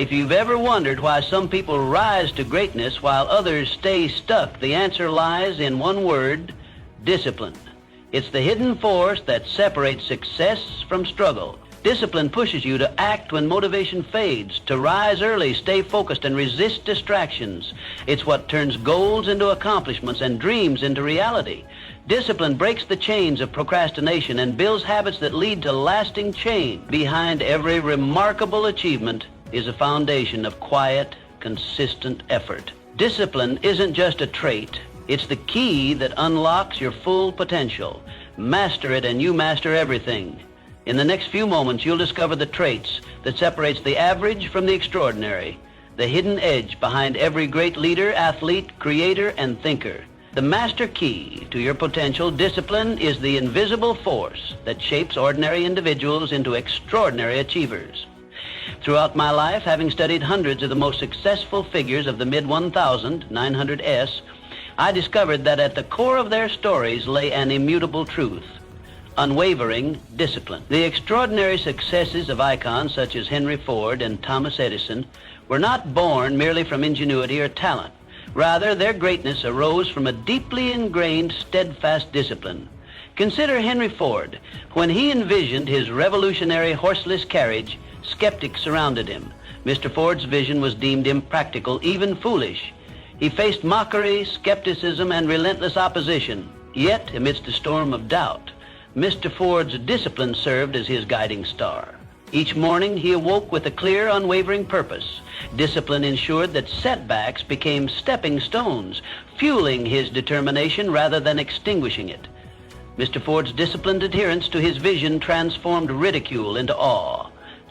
If you've ever wondered why some people rise to greatness while others stay stuck, the answer lies in one word: discipline. It's the hidden force that separates success from struggle. Discipline pushes you to act when motivation fades, to rise early, stay focused, and resist distractions. It's what turns goals into accomplishments and dreams into reality. Discipline breaks the chains of procrastination and builds habits that lead to lasting change. Behind every remarkable achievement is a foundation of quiet, consistent effort. Discipline isn't just a trait. It's the key that unlocks your full potential. Master it and you master everything. In the next few moments, you'll discover the traits that separates the average from the extraordinary, the hidden edge behind every great leader, athlete, creator, and thinker. The master key to your potential. Discipline is the invisible force that shapes ordinary individuals into extraordinary achievers. Throughout my life, having studied hundreds of the most successful figures of the mid-1000, 900s, I discovered that at the core of their stories lay an immutable truth: unwavering discipline. The extraordinary successes of icons such as Henry Ford and Thomas Edison were not born merely from ingenuity or talent. Rather, their greatness arose from a deeply ingrained, steadfast discipline. Consider Henry Ford. When he envisioned his revolutionary horseless carriage, skeptics surrounded him. Mr. Ford's vision was deemed impractical, even foolish. He faced mockery, skepticism, and relentless opposition. Yet, amidst a storm of doubt, Mr. Ford's discipline served as his guiding star. Each morning, he awoke with a clear, unwavering purpose. Discipline ensured that setbacks became stepping stones, fueling his determination rather than extinguishing it. Mr. Ford's disciplined adherence to his vision transformed ridicule into awe,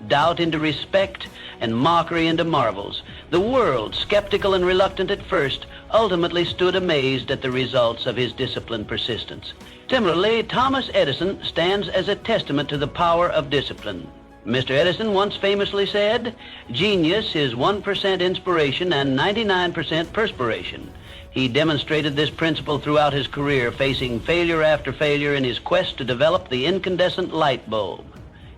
doubt into respect, and mockery into marvels. The world, skeptical and reluctant at first, ultimately stood amazed at the results of his disciplined persistence. Similarly, Thomas Edison stands as a testament to the power of discipline. Mr. Edison once famously said, "Genius is 1% inspiration and 99% perspiration." He demonstrated this principle throughout his career, facing failure after failure in his quest to develop the incandescent light bulb.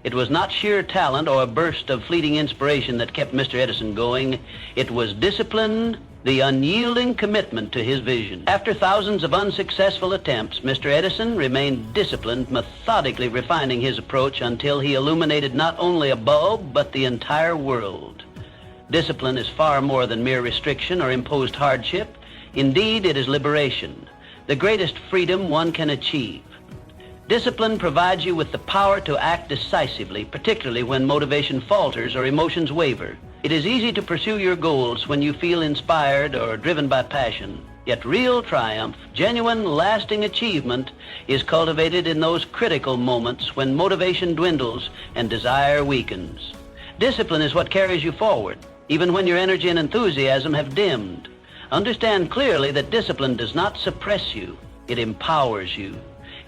It was not sheer talent or a burst of fleeting inspiration that kept Mr. Edison going. It was discipline, the unyielding commitment to his vision. After thousands of unsuccessful attempts, Mr. Edison remained disciplined, methodically refining his approach until he illuminated not only a bulb, but the entire world. Discipline is far more than mere restriction or imposed hardship. Indeed, it is liberation, the greatest freedom one can achieve. Discipline provides you with the power to act decisively, particularly when motivation falters or emotions waver. It is easy to pursue your goals when you feel inspired or driven by passion. Yet real triumph, genuine, lasting achievement is cultivated in those critical moments when motivation dwindles and desire weakens. Discipline is what carries you forward, even when your energy and enthusiasm have dimmed. Understand clearly that discipline does not suppress you, it empowers you.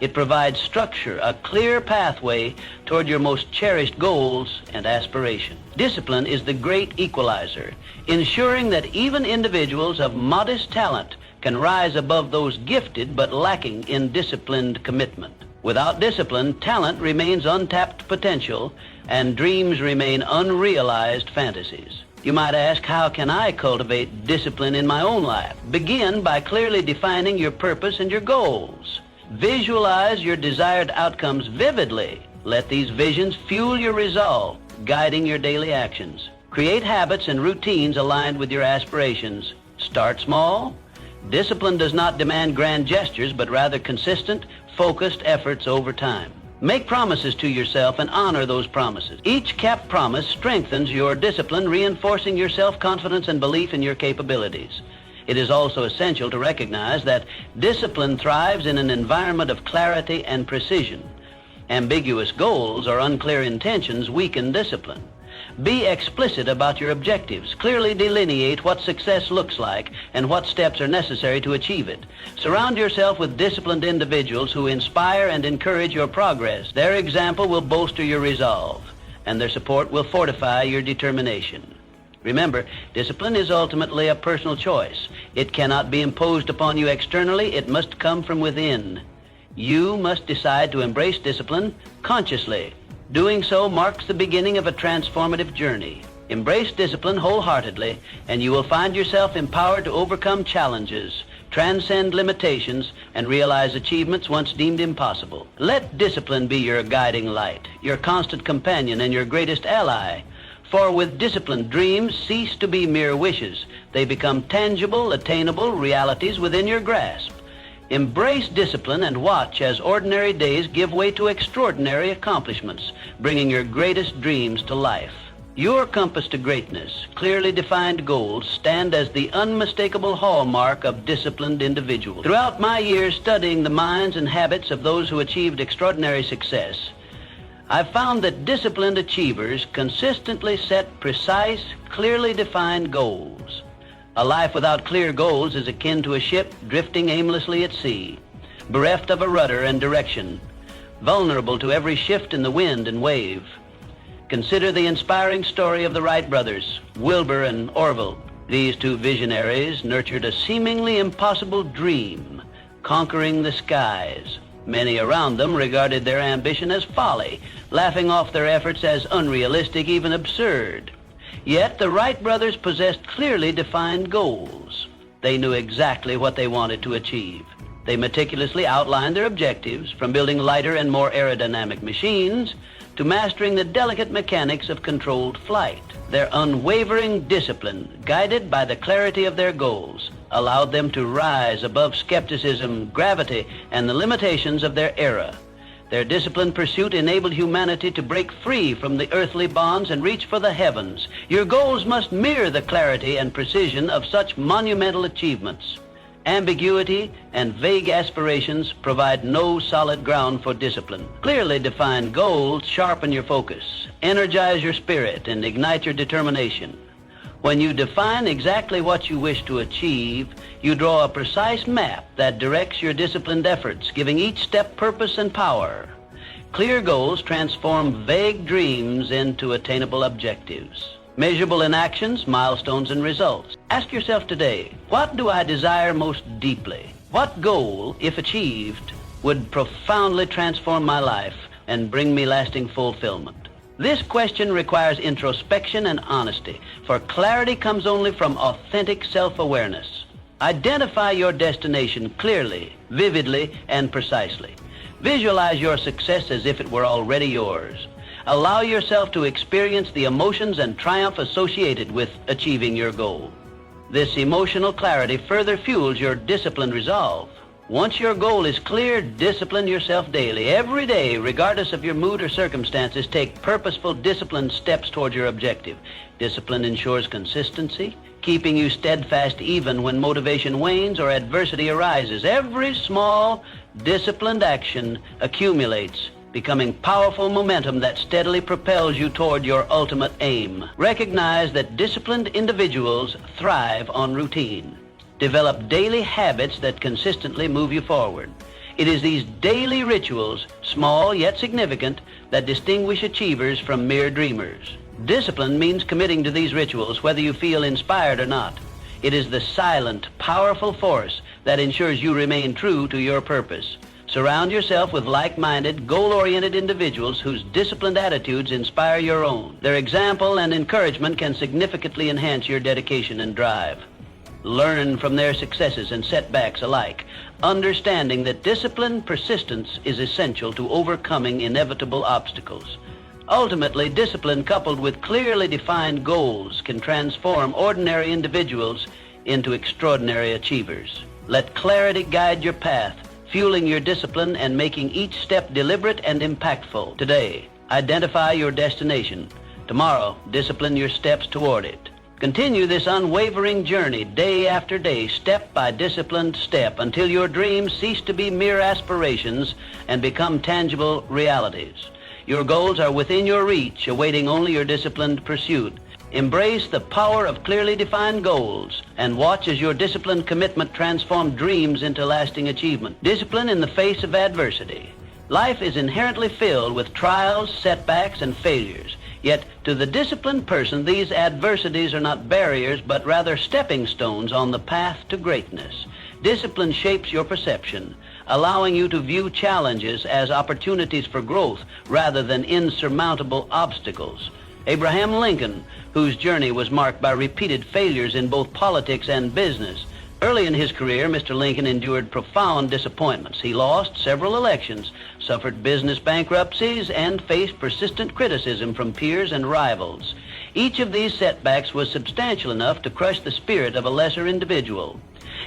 It provides structure, a clear pathway toward your most cherished goals and aspirations. Discipline is the great equalizer, ensuring that even individuals of modest talent can rise above those gifted but lacking in disciplined commitment. Without discipline, talent remains untapped potential and dreams remain unrealized fantasies. You might ask, how can I cultivate discipline in my own life? Begin by clearly defining your purpose and your goals. Visualize your desired outcomes vividly. Let these visions fuel your resolve, guiding your daily actions. Create habits and routines aligned with your aspirations. Start small. Discipline does not demand grand gestures, but rather consistent, focused efforts over time. Make promises to yourself and honor those promises. Each kept promise strengthens your discipline, reinforcing your self-confidence and belief in your capabilities. It is also essential to recognize that discipline thrives in an environment of clarity and precision. Ambiguous goals or unclear intentions weaken discipline. Be explicit about your objectives. Clearly delineate what success looks like and what steps are necessary to achieve it. Surround yourself with disciplined individuals who inspire and encourage your progress. Their example will bolster your resolve, and their support will fortify your determination. Remember, discipline is ultimately a personal choice. It cannot be imposed upon you externally. It must come from within. You must decide to embrace discipline consciously. Doing so marks the beginning of a transformative journey. Embrace discipline wholeheartedly, and you will find yourself empowered to overcome challenges, transcend limitations, and realize achievements once deemed impossible. Let discipline be your guiding light, your constant companion, and your greatest ally. For with discipline, dreams cease to be mere wishes. They become tangible, attainable realities within your grasp. Embrace discipline and watch as ordinary days give way to extraordinary accomplishments, bringing your greatest dreams to life. Your compass to greatness, clearly defined goals, stand as the unmistakable hallmark of disciplined individuals. Throughout my years studying the minds and habits of those who achieved extraordinary success, I've found that disciplined achievers consistently set precise, clearly defined goals. A life without clear goals is akin to a ship drifting aimlessly at sea, bereft of a rudder and direction, vulnerable to every shift in the wind and wave. Consider the inspiring story of the Wright brothers, Wilbur and Orville. These two visionaries nurtured a seemingly impossible dream, conquering the skies. Many around them regarded their ambition as folly, laughing off their efforts as unrealistic, even absurd. Yet the Wright brothers possessed clearly defined goals. They knew exactly what they wanted to achieve. They meticulously outlined their objectives, from building lighter and more aerodynamic machines to mastering the delicate mechanics of controlled flight. Their unwavering discipline, guided by the clarity of their goals, allowed them to rise above skepticism, gravity, and the limitations of their era. Their disciplined pursuit enabled humanity to break free from the earthly bonds and reach for the heavens. Your goals must mirror the clarity and precision of such monumental achievements. Ambiguity and vague aspirations provide no solid ground for discipline. Clearly defined goals sharpen your focus, energize your spirit, and ignite your determination. When you define exactly what you wish to achieve, you draw a precise map that directs your disciplined efforts, giving each step purpose and power. Clear goals transform vague dreams into attainable objectives, measurable in actions, milestones, and results. Ask yourself today, what do I desire most deeply? What goal, if achieved, would profoundly transform my life and bring me lasting fulfillment? This question requires introspection and honesty, for clarity comes only from authentic self-awareness. Identify your destination clearly, vividly, and precisely. Visualize your success as if it were already yours. Allow yourself to experience the emotions and triumph associated with achieving your goal. This emotional clarity further fuels your disciplined resolve. Once your goal is clear, discipline yourself daily. Every day, regardless of your mood or circumstances, take purposeful, disciplined steps toward your objective. Discipline ensures consistency, keeping you steadfast even when motivation wanes or adversity arises. Every small, disciplined action accumulates, becoming powerful momentum that steadily propels you toward your ultimate aim. Recognize that disciplined individuals thrive on routine. Develop daily habits that consistently move you forward. It is these daily rituals, small yet significant, that distinguish achievers from mere dreamers. Discipline means committing to these rituals whether you feel inspired or not. It is the silent, powerful force that ensures you remain true to your purpose. Surround yourself with like-minded, goal-oriented individuals whose disciplined attitudes inspire your own. Their example and encouragement can significantly enhance your dedication and drive. Learn from their successes and setbacks alike, understanding that disciplined persistence is essential to overcoming inevitable obstacles. Ultimately, discipline coupled with clearly defined goals can transform ordinary individuals into extraordinary achievers. Let clarity guide your path, fueling your discipline and making each step deliberate and impactful. Today, identify your destination. Tomorrow, discipline your steps toward it. Continue this unwavering journey day after day, step by disciplined step, until your dreams cease to be mere aspirations and become tangible realities. Your goals are within your reach, awaiting only your disciplined pursuit. Embrace the power of clearly defined goals and watch as your disciplined commitment transform dreams into lasting achievement. Discipline in the face of adversity. Life is inherently filled with trials, setbacks, and failures. Yet, to the disciplined person, these adversities are not barriers, but rather stepping stones on the path to greatness. Discipline shapes your perception, allowing you to view challenges as opportunities for growth rather than insurmountable obstacles. Abraham Lincoln, whose journey was marked by repeated failures in both politics and business. Early in his career, Mr. Lincoln endured profound disappointments. He lost several elections, suffered business bankruptcies, and faced persistent criticism from peers and rivals. Each of these setbacks was substantial enough to crush the spirit of a lesser individual.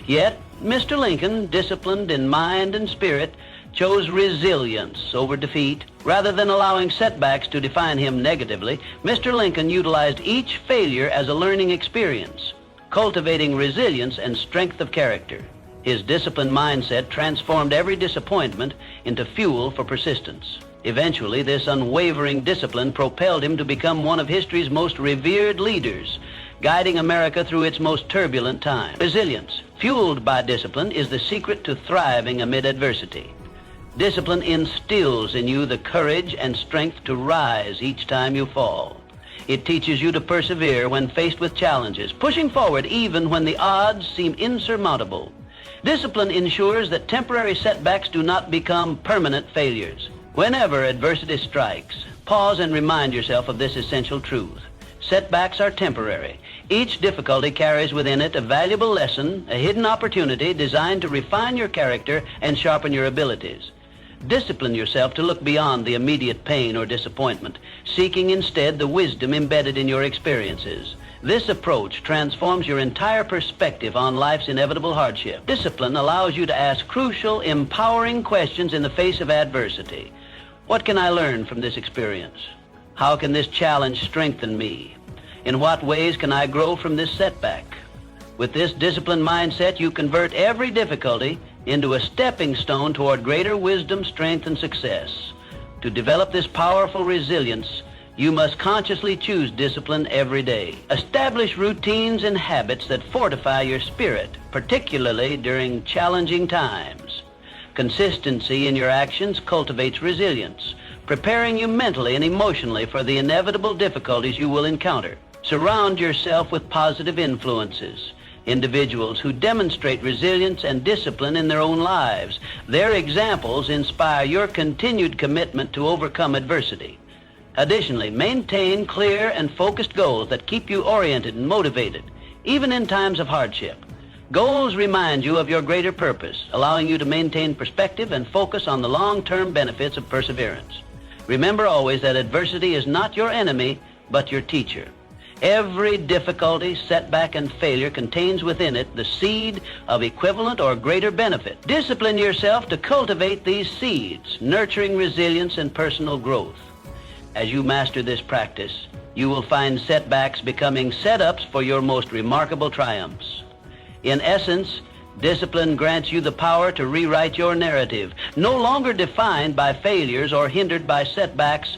Yet, Mr. Lincoln, disciplined in mind and spirit, chose resilience over defeat. Rather than allowing setbacks to define him negatively, Mr. Lincoln utilized each failure as a learning experience, cultivating resilience and strength of character. His disciplined mindset transformed every disappointment into fuel for persistence. Eventually, this unwavering discipline propelled him to become one of history's most revered leaders, guiding America through its most turbulent time. Resilience, fueled by discipline, is the secret to thriving amid adversity. Discipline instills in you the courage and strength to rise each time you fall. It teaches you to persevere when faced with challenges, pushing forward even when the odds seem insurmountable. Discipline ensures that temporary setbacks do not become permanent failures. Whenever adversity strikes, pause and remind yourself of this essential truth. Setbacks are temporary. Each difficulty carries within it a valuable lesson, a hidden opportunity designed to refine your character and sharpen your abilities. Discipline yourself to look beyond the immediate pain or disappointment, seeking instead the wisdom embedded in your experiences. This approach transforms your entire perspective on life's inevitable hardship. Discipline allows you to ask crucial, empowering questions in the face of adversity. What can I learn from this experience? How can this challenge strengthen me? In what ways can I grow from this setback? With this disciplined mindset, you convert every difficulty into a stepping stone toward greater wisdom, strength, and success. To develop this powerful resilience, you must consciously choose discipline every day. Establish routines and habits that fortify your spirit, particularly during challenging times. Consistency in your actions cultivates resilience, preparing you mentally and emotionally for the inevitable difficulties you will encounter. Surround yourself with positive influences, individuals who demonstrate resilience and discipline in their own lives. Their examples inspire your continued commitment to overcome adversity. Additionally, maintain clear and focused goals that keep you oriented and motivated, even in times of hardship. Goals remind you of your greater purpose, allowing you to maintain perspective and focus on the long-term benefits of perseverance. Remember always that adversity is not your enemy, but your teacher. Every difficulty, setback, and failure contains within it the seed of equivalent or greater benefit. Discipline yourself to cultivate these seeds, nurturing resilience and personal growth. As you master this practice, you will find setbacks becoming setups for your most remarkable triumphs. In essence, discipline grants you the power to rewrite your narrative. No longer defined by failures or hindered by setbacks,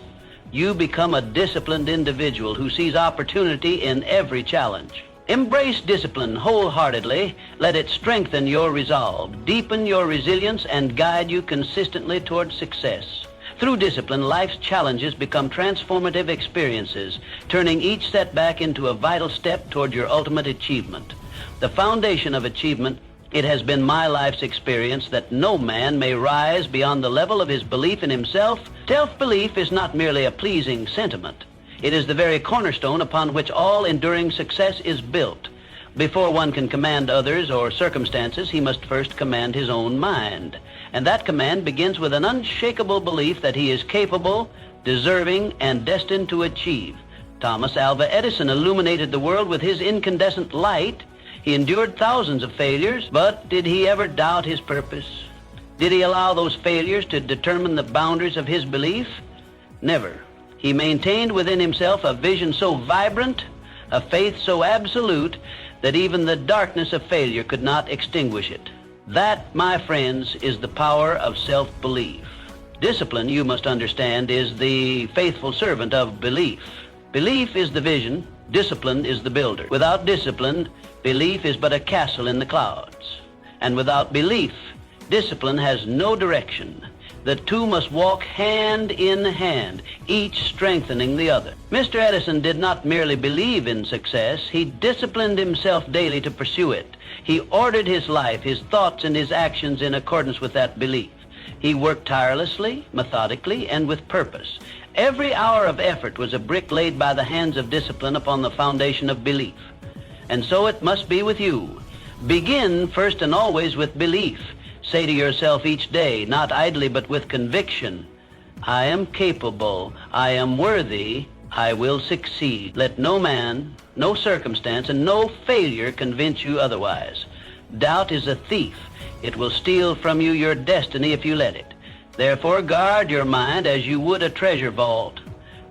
you become a disciplined individual who sees opportunity in every challenge. Embrace discipline wholeheartedly. Let it strengthen your resolve, deepen your resilience, and guide you consistently toward success. Through discipline, life's challenges become transformative experiences, turning each setback into a vital step toward your ultimate achievement. The foundation of achievement, it has been my life's experience that no man may rise beyond the level of his belief in himself. Self-belief is not merely a pleasing sentiment. It is the very cornerstone upon which all enduring success is built. Before one can command others or circumstances, he must first command his own mind. And that command begins with an unshakable belief that he is capable, deserving, and destined to achieve. Thomas Alva Edison illuminated the world with his incandescent light. He endured thousands of failures, but did he ever doubt his purpose? Did he allow those failures to determine the boundaries of his belief? Never. He maintained within himself a vision so vibrant, a faith so absolute, that even the darkness of failure could not extinguish it. That, my friends, is the power of self-belief. Discipline, you must understand, is the faithful servant of belief. Belief is the vision, discipline is the builder. Without discipline, belief is but a castle in the clouds. And without belief, discipline has no direction. The two must walk hand in hand, each strengthening the other. Mr. Edison did not merely believe in success, he disciplined himself daily to pursue it. He ordered his life, his thoughts, and his actions in accordance with that belief. He worked tirelessly, methodically, and with purpose. Every hour of effort was a brick laid by the hands of discipline upon the foundation of belief. And so it must be with you. Begin first and always with belief. Say to yourself each day, not idly but with conviction, I am capable, I am worthy, I will succeed. Let no man, no circumstance, and no failure convince you otherwise. Doubt is a thief. It will steal from you your destiny if you let it. Therefore, guard your mind as you would a treasure vault.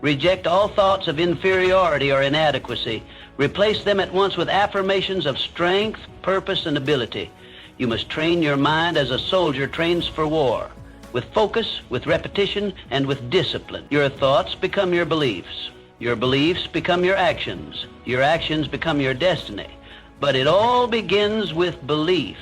Reject all thoughts of inferiority or inadequacy. Replace them at once with affirmations of strength, purpose, and ability. You must train your mind as a soldier trains for war, with focus, with repetition, and with discipline. Your thoughts become your beliefs. Your beliefs become your actions. Your actions become your destiny. But it all begins with belief.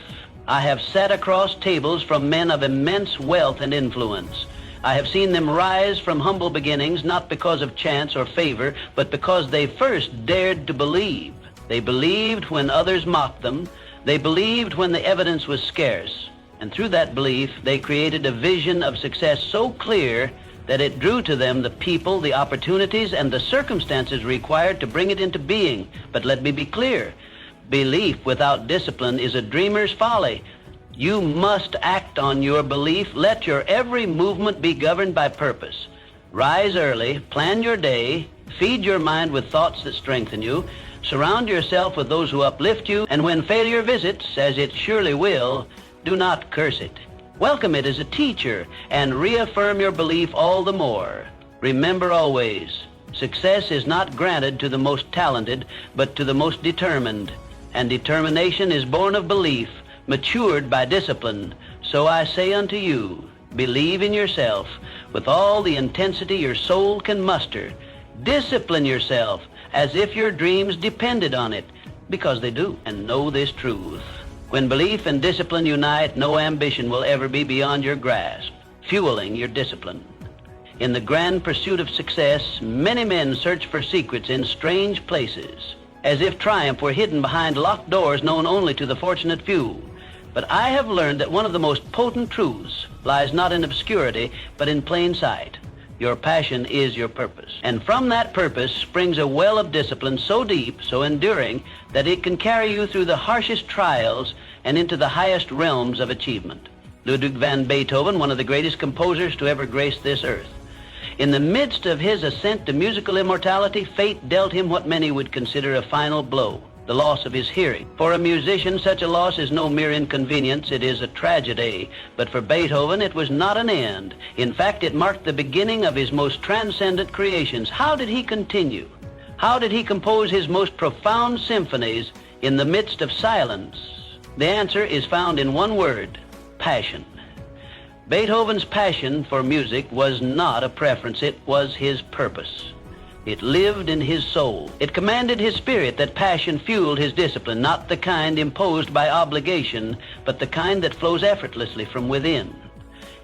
I have sat across tables from men of immense wealth and influence. I have seen them rise from humble beginnings, not because of chance or favor, but because they first dared to believe. They believed when others mocked them. They believed when the evidence was scarce. And through that belief, they created a vision of success so clear that it drew to them the people, the opportunities, and the circumstances required to bring it into being. But let me be clear. Belief without discipline is a dreamer's folly. You must act on your belief. Let your every movement be governed by purpose. Rise early, plan your day, feed your mind with thoughts that strengthen you, surround yourself with those who uplift you, and when failure visits, as it surely will, do not curse it. Welcome it as a teacher and reaffirm your belief all the more. Remember always, success is not granted to the most talented, but to the most determined. And determination is born of belief, matured by discipline. So I say unto you, believe in yourself with all the intensity your soul can muster. Discipline yourself as if your dreams depended on it, because they do. And know this truth. When belief and discipline unite, no ambition will ever be beyond your grasp, fueling your discipline. In the grand pursuit of success, many men search for secrets in strange places, as if triumph were hidden behind locked doors known only to the fortunate few. But I have learned that one of the most potent truths lies not in obscurity, but in plain sight. Your passion is your purpose. And from that purpose springs a well of discipline so deep, so enduring, that it can carry you through the harshest trials and into the highest realms of achievement. Ludwig van Beethoven, one of the greatest composers to ever grace this earth. In the midst of his ascent to musical immortality, fate dealt him what many would consider a final blow, the loss of his hearing. For a musician, such a loss is no mere inconvenience, it is a tragedy. But for Beethoven, it was not an end. In fact, it marked the beginning of his most transcendent creations. How did he continue? How did he compose his most profound symphonies in the midst of silence? The answer is found in one word: passion. Beethoven's passion for music was not a preference, it was his purpose. It lived in his soul. It commanded his spirit. That passion fueled his discipline, not the kind imposed by obligation, but the kind that flows effortlessly from within.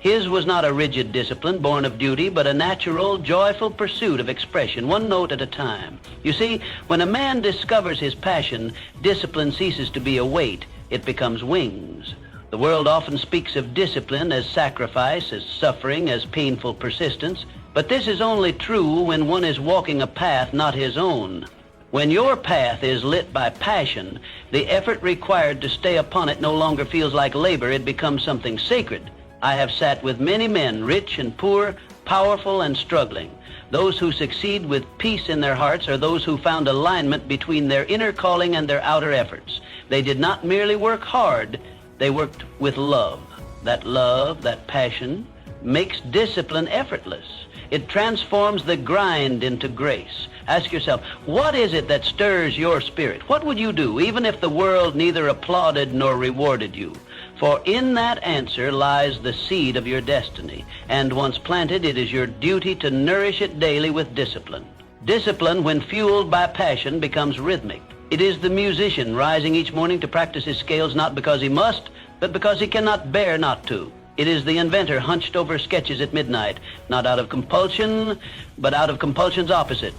His was not a rigid discipline born of duty, but a natural, joyful pursuit of expression, one note at a time. You see, when a man discovers his passion, discipline ceases to be a weight. It becomes wings. The world often speaks of discipline as sacrifice, as suffering, as painful persistence. But this is only true when one is walking a path not his own. When your path is lit by passion, the effort required to stay upon it no longer feels like labor, it becomes something sacred. I have sat with many men, rich and poor, powerful and struggling. Those who succeed with peace in their hearts are those who found alignment between their inner calling and their outer efforts. They did not merely work hard, they worked with love. That passion, makes discipline effortless. It transforms the grind into grace. Ask yourself, what is it that stirs your spirit? What would you do even if the world neither applauded nor rewarded you? For in that answer lies the seed of your destiny. And once planted, it is your duty to nourish it daily with discipline. Discipline, when fueled by passion, becomes rhythmic. It is the musician rising each morning to practice his scales not because he must, but because he cannot bear not to. It is the inventor hunched over sketches at midnight, not out of compulsion, but out of compulsion's opposite,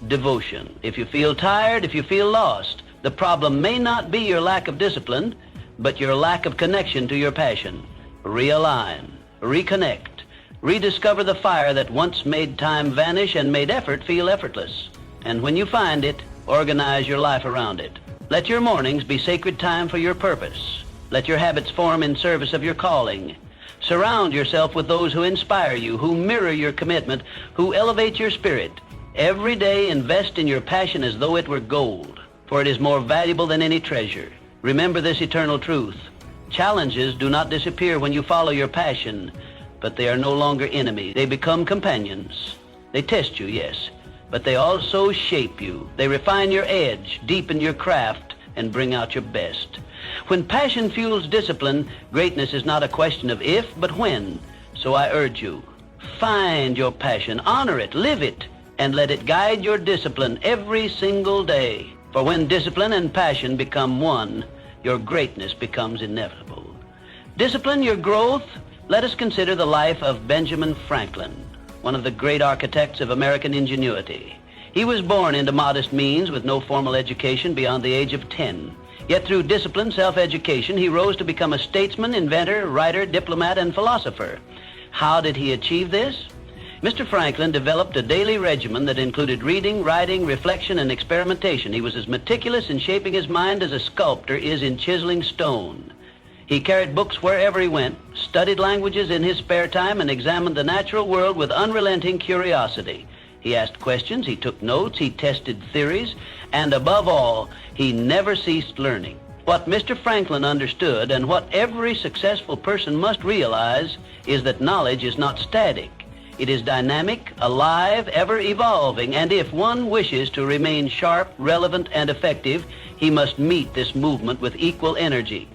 devotion. If you feel tired, if you feel lost, the problem may not be your lack of discipline, but your lack of connection to your passion. Realign, reconnect, Rediscover the fire that once made time vanish and made effort feel effortless. And when you find it, organize your life around it. Let your mornings be sacred time for your purpose. Let your habits form in service of your calling. Surround yourself with those who inspire you, who mirror your commitment, who elevate your spirit. Every day invest in your passion as though it were gold, for it is more valuable than any treasure. Remember this eternal truth. Challenges do not disappear when you follow your passion, but they are no longer enemies. They become companions. They test you, yes, but they also shape you. They refine your edge, deepen your craft, and bring out your best. When passion fuels discipline, greatness is not a question of if, but when. So I urge you, find your passion, honor it, live it, and let it guide your discipline every single day. For when discipline and passion become one, your greatness becomes inevitable. Discipline your growth. Let us consider the life of Benjamin Franklin, one of the great architects of American ingenuity. He was born into modest means with no formal education beyond the age of 10. Yet through discipline, self-education, he rose to become a statesman, inventor, writer, diplomat, and philosopher. How did he achieve this? Mr. Franklin developed a daily regimen that included reading, writing, reflection, and experimentation. He was as meticulous in shaping his mind as a sculptor is in chiseling stone. He carried books wherever he went, studied languages in his spare time, and examined the natural world with unrelenting curiosity. He asked questions, he took notes, he tested theories, and above all, he never ceased learning. What Mr. Franklin understood, and what every successful person must realize, is that knowledge is not static. It is dynamic, alive, ever evolving, and if one wishes to remain sharp, relevant, and effective, he must meet this movement with equal energy.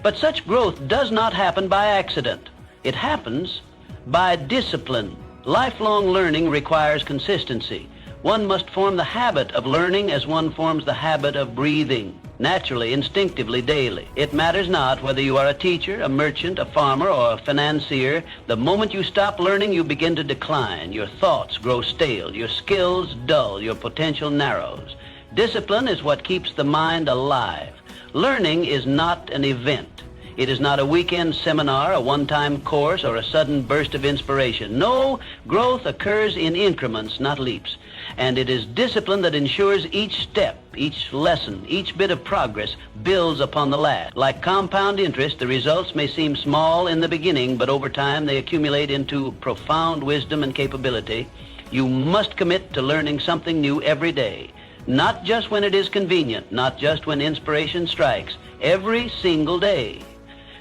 But such growth does not happen by accident. It happens by discipline. Lifelong learning requires consistency. One must form the habit of learning as one forms the habit of breathing, naturally, instinctively, daily. It matters not whether you are a teacher, a merchant, a farmer, or a financier. The moment you stop learning, you begin to decline. Your thoughts grow stale, your skills dull, your potential narrows. Discipline is what keeps the mind alive. Learning is not an event. It is not a weekend seminar, a one-time course, or a sudden burst of inspiration. No, growth occurs in increments, not leaps. And it is discipline that ensures each step, each lesson, each bit of progress builds upon the last. Like compound interest, the results may seem small in the beginning, but over time they accumulate into profound wisdom and capability. You must commit to learning something new every day. Not just when it is convenient, not just when inspiration strikes, every single day.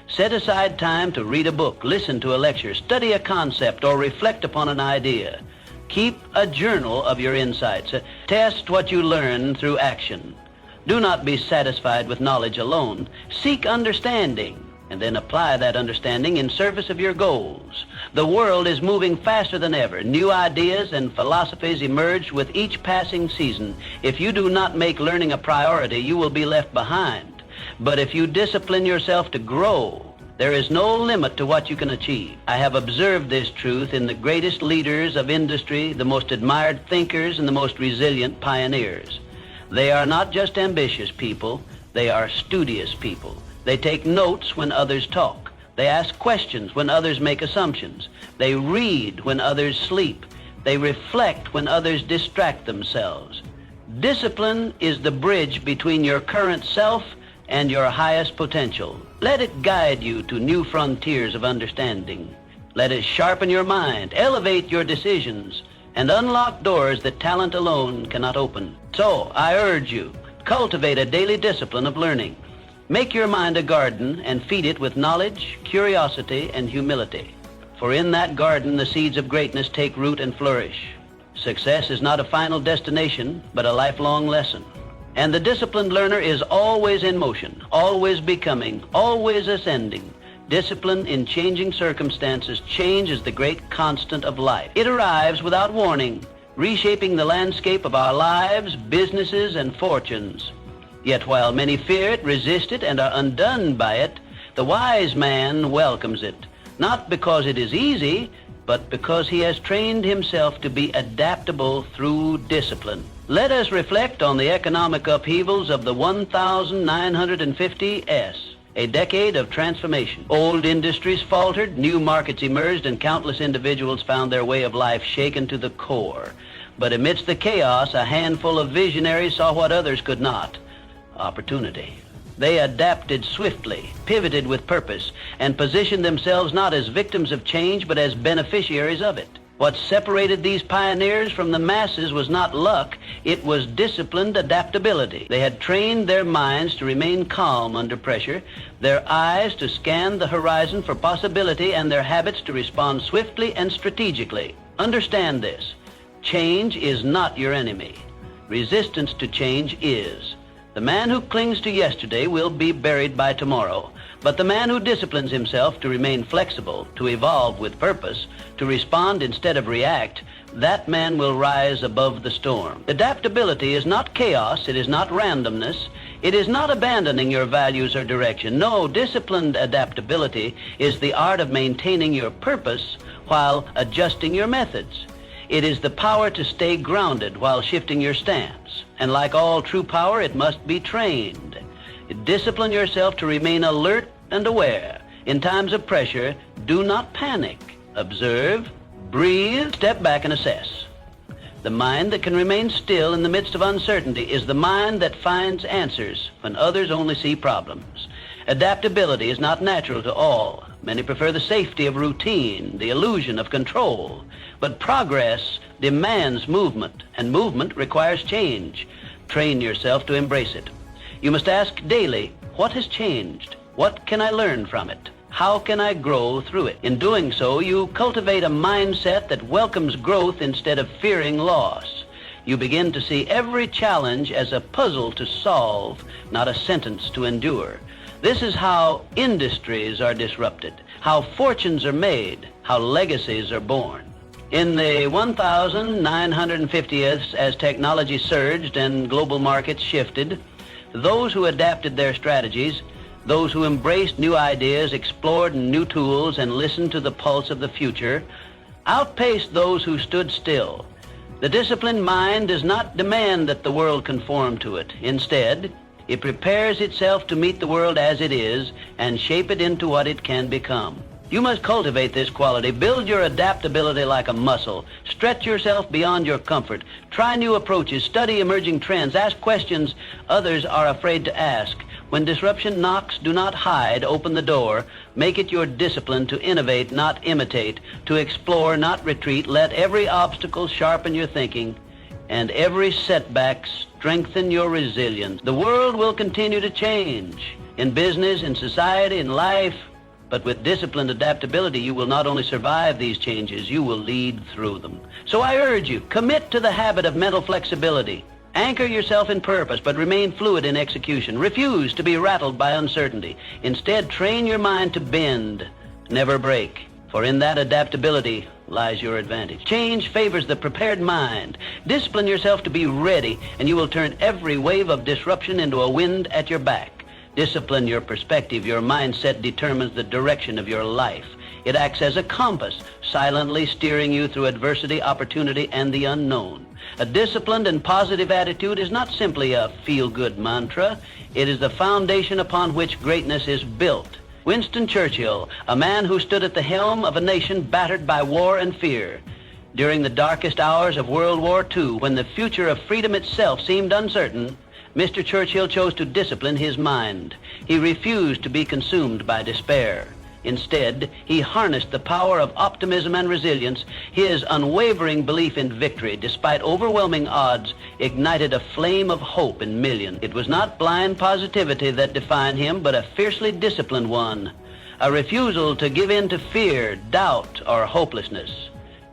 Set aside time to read a book, listen to a lecture, study a concept, or reflect upon an idea. Keep a journal of your insights. Test what you learn through action. Do not be satisfied with knowledge alone. Seek understanding, and then apply that understanding in service of your goals. The world is moving faster than ever. New ideas and philosophies emerge with each passing season. If you do not make learning a priority, you will be left behind. But if you discipline yourself to grow, there is no limit to what you can achieve. I have observed this truth in the greatest leaders of industry, the most admired thinkers, and the most resilient pioneers. They are not just ambitious people, they are studious people. They take notes when others talk. They ask questions when others make assumptions. They read when others sleep. They reflect when others distract themselves. Discipline is the bridge between your current self and your highest potential. Let it guide you to new frontiers of understanding. Let it sharpen your mind, elevate your decisions, and unlock doors that talent alone cannot open. So, I urge you, cultivate a daily discipline of learning. Make your mind a garden and feed it with knowledge, curiosity, and humility. For in that garden, the seeds of greatness take root and flourish. Success is not a final destination, but a lifelong lesson. And the disciplined learner is always in motion, always becoming, always ascending. Discipline in changing circumstances. Change is the great constant of life. It arrives without warning, reshaping the landscape of our lives, businesses, and fortunes. Yet while many fear it, resist it, and are undone by it, the wise man welcomes it, not because it is easy, but because he has trained himself to be adaptable through discipline. Let us reflect on the economic upheavals of the 1950s. a decade of transformation. Old industries faltered, new markets emerged, and countless individuals found their way of life shaken to the core. But amidst the chaos, a handful of visionaries saw what others could not: opportunity. They adapted swiftly, pivoted with purpose, and positioned themselves not as victims of change, but as beneficiaries of it. What separated these pioneers from the masses was not luck, it was disciplined adaptability. They had trained their minds to remain calm under pressure, their eyes to scan the horizon for possibility, and their habits to respond swiftly and strategically. Understand this: change is not your enemy. Resistance to change is. The man who clings to yesterday will be buried by tomorrow, but the man who disciplines himself to remain flexible, to evolve with purpose, to respond instead of react, that man will rise above the storm. Adaptability is not chaos, it is not randomness, it is not abandoning your values or direction. No, disciplined adaptability is the art of maintaining your purpose while adjusting your methods. It is the power to stay grounded while shifting your stance. And like all true power, it must be trained. Discipline yourself to remain alert and aware. In times of pressure, do not panic. Observe, breathe, step back and assess. The mind that can remain still in the midst of uncertainty is the mind that finds answers when others only see problems. Adaptability is not natural to all. Many prefer the safety of routine, the illusion of control. But progress demands movement, and movement requires change. Train yourself to embrace it. You must ask daily, what has changed? What can I learn from it? How can I grow through it? In doing so, you cultivate a mindset that welcomes growth instead of fearing loss. You begin to see every challenge as a puzzle to solve, not a sentence to endure. This is how industries are disrupted, how fortunes are made, how legacies are born. In the 1950s, as technology surged and global markets shifted, those who adapted their strategies, those who embraced new ideas, explored new tools, and listened to the pulse of the future, outpaced those who stood still. The disciplined mind does not demand that the world conform to it. Instead, it prepares itself to meet the world as it is and shape it into what it can become. You must cultivate this quality. Build your adaptability like a muscle. Stretch yourself beyond your comfort. Try new approaches. Study emerging trends. Ask questions others are afraid to ask. When disruption knocks, do not hide. Open the door. Make it your discipline to innovate, not imitate, to explore, not retreat. Let every obstacle sharpen your thinking, and every setback strengthen your resilience. The world will continue to change in business, in society, in life, but with disciplined adaptability, you will not only survive these changes, you will lead through them. So I urge you, commit to the habit of mental flexibility. Anchor yourself in purpose, but remain fluid in execution. Refuse to be rattled by uncertainty. Instead, train your mind to bend, never break. For in that adaptability lies your advantage. Change favors the prepared mind. Discipline yourself to be ready, and you will turn every wave of disruption into a wind at your back. Discipline your perspective. Your mindset determines the direction of your life. It acts as a compass, silently steering you through adversity, opportunity, and the unknown. A disciplined and positive attitude is not simply a feel-good mantra. It is the foundation upon which greatness is built. Winston Churchill, a man who stood at the helm of a nation battered by war and fear. During the darkest hours of World War II, when the future of freedom itself seemed uncertain, Mr. Churchill chose to discipline his mind. He refused to be consumed by despair. Instead, he harnessed the power of optimism and resilience. His unwavering belief in victory, despite overwhelming odds, ignited a flame of hope in millions. It was not blind positivity that defined him, but a fiercely disciplined one. A refusal to give in to fear, doubt, or hopelessness.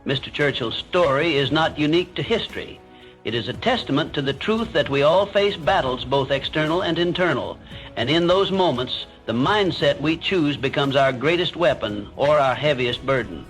Mr. Churchill's story is not unique to history. It is a testament to the truth that we all face battles, both external and internal. And in those moments, the mindset we choose becomes our greatest weapon or our heaviest burden.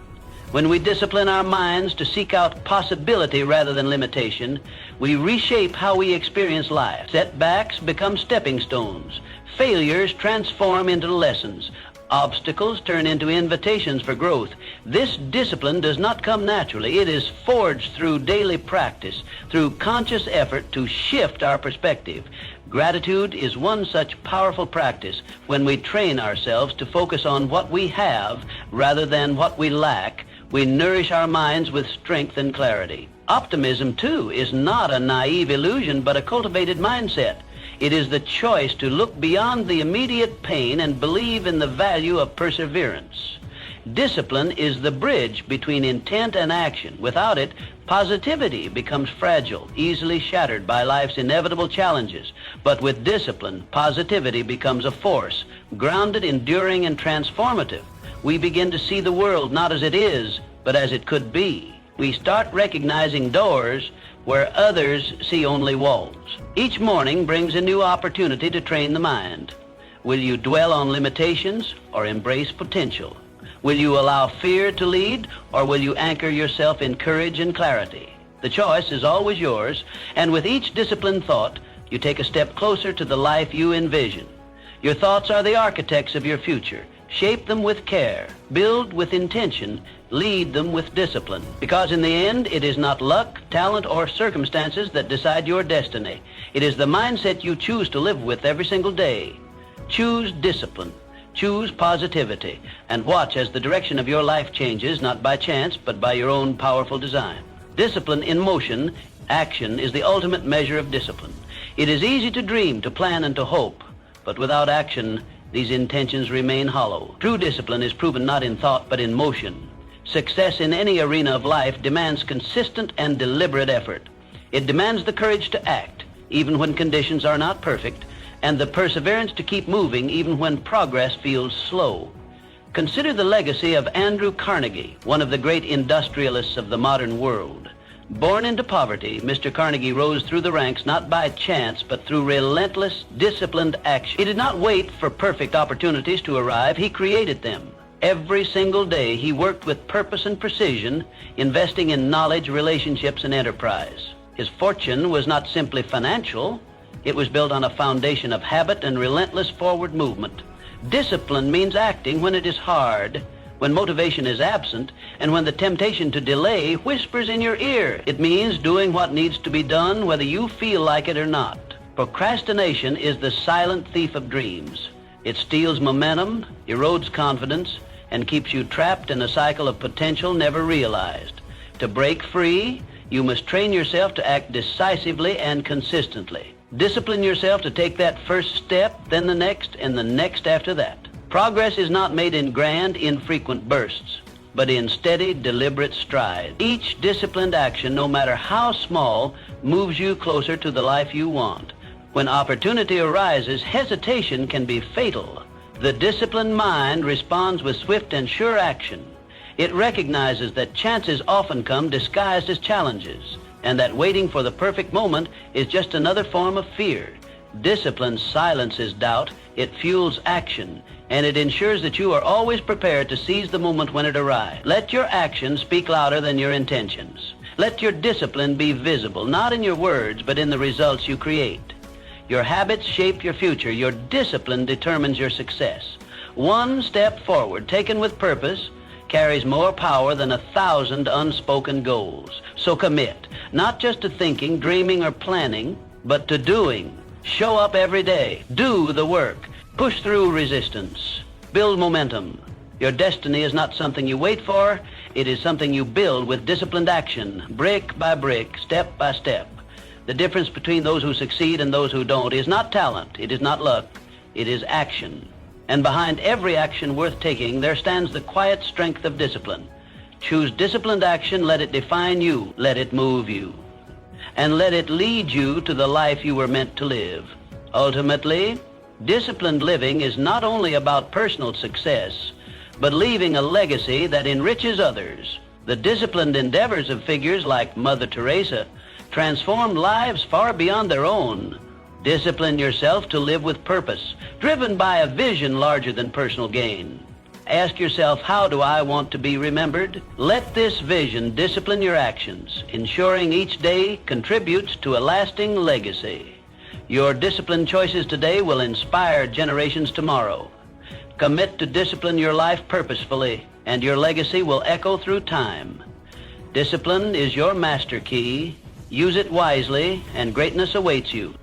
When we discipline our minds to seek out possibility rather than limitation, we reshape how we experience life. Setbacks become stepping stones. Failures transform into lessons. Obstacles turn into invitations for growth. This discipline does not come naturally. It is forged through daily practice, through conscious effort to shift our perspective. Gratitude is one such powerful practice when we train ourselves to focus on what we have rather than what we lack. We nourish our minds with strength and clarity. Optimism, too, is not a naive illusion but a cultivated mindset. It is the choice to look beyond the immediate pain and believe in the value of perseverance. Discipline is the bridge between intent and action. Without it, positivity becomes fragile, easily shattered by life's inevitable challenges. But with discipline, positivity becomes a force, grounded, enduring, and transformative. We begin to see the world not as it is, but as it could be. We start recognizing doors where others see only walls. Each morning brings a new opportunity to train the mind. Will you dwell on limitations or embrace potential? Will you allow fear to lead, or will you anchor yourself in courage and clarity? The choice is always yours, and with each disciplined thought, you take a step closer to the life you envision. Your thoughts are the architects of your future. Shape them with care, build with intention, lead them with discipline. Because in the end, it is not luck, talent, or circumstances that decide your destiny. It is the mindset you choose to live with every single day. Choose discipline. Choose positivity, and watch as the direction of your life changes, not by chance, but by your own powerful design. Discipline in motion, action, is the ultimate measure of discipline. It is easy to dream, to plan, and to hope, but without action, these intentions remain hollow. True discipline is proven not in thought, but in motion. Success in any arena of life demands consistent and deliberate effort. It demands the courage to act, even when conditions are not perfect, and the perseverance to keep moving even when progress feels slow. Consider the legacy of Andrew Carnegie, one of the great industrialists of the modern world. Born into poverty, Mr. Carnegie rose through the ranks not by chance, but through relentless, disciplined action. He did not wait for perfect opportunities to arrive. He created them. Every single day, he worked with purpose and precision, investing in knowledge, relationships, and enterprise. His fortune was not simply financial. It was built on a foundation of habit and relentless forward movement. Discipline means acting when it is hard, when motivation is absent, and when the temptation to delay whispers in your ear. It means doing what needs to be done whether you feel like it or not. Procrastination is the silent thief of dreams. It steals momentum, erodes confidence, and keeps you trapped in a cycle of potential never realized. To break free, you must train yourself to act decisively and consistently. Discipline yourself to take that first step, then the next, and the next after that. Progress is not made in grand, infrequent bursts, but in steady, deliberate strides. Each disciplined action, no matter how small, moves you closer to the life you want. When opportunity arises, hesitation can be fatal. The disciplined mind responds with swift and sure action. It recognizes that chances often come disguised as challenges, and that waiting for the perfect moment is just another form of fear. Discipline silences doubt, it fuels action, and it ensures that you are always prepared to seize the moment when it arrives. Let your actions speak louder than your intentions. Let your discipline be visible, not in your words, but in the results you create. Your habits shape your future. Your discipline determines your success. One step forward, taken with purpose, carries more power than 1,000 unspoken goals. So commit, not just to thinking, dreaming, or planning, but to doing. Show up every day. Do the work. Push through resistance. Build momentum. Your destiny is not something you wait for. It is something you build with disciplined action, brick by brick, step by step. The difference between those who succeed and those who don't is not talent. It is not luck. It is action. And behind every action worth taking, there stands the quiet strength of discipline. Choose disciplined action. Let it define you. Let it move you. And let it lead you to the life you were meant to live. Ultimately, disciplined living is not only about personal success, but leaving a legacy that enriches others. The disciplined endeavors of figures like Mother Teresa transformed lives far beyond their own. Discipline yourself to live with purpose, driven by a vision larger than personal gain. Ask yourself, how do I want to be remembered? Let this vision discipline your actions, ensuring each day contributes to a lasting legacy. Your disciplined choices today will inspire generations tomorrow. Commit to discipline your life purposefully, and your legacy will echo through time. Discipline is your master key. Use it wisely, and greatness awaits you.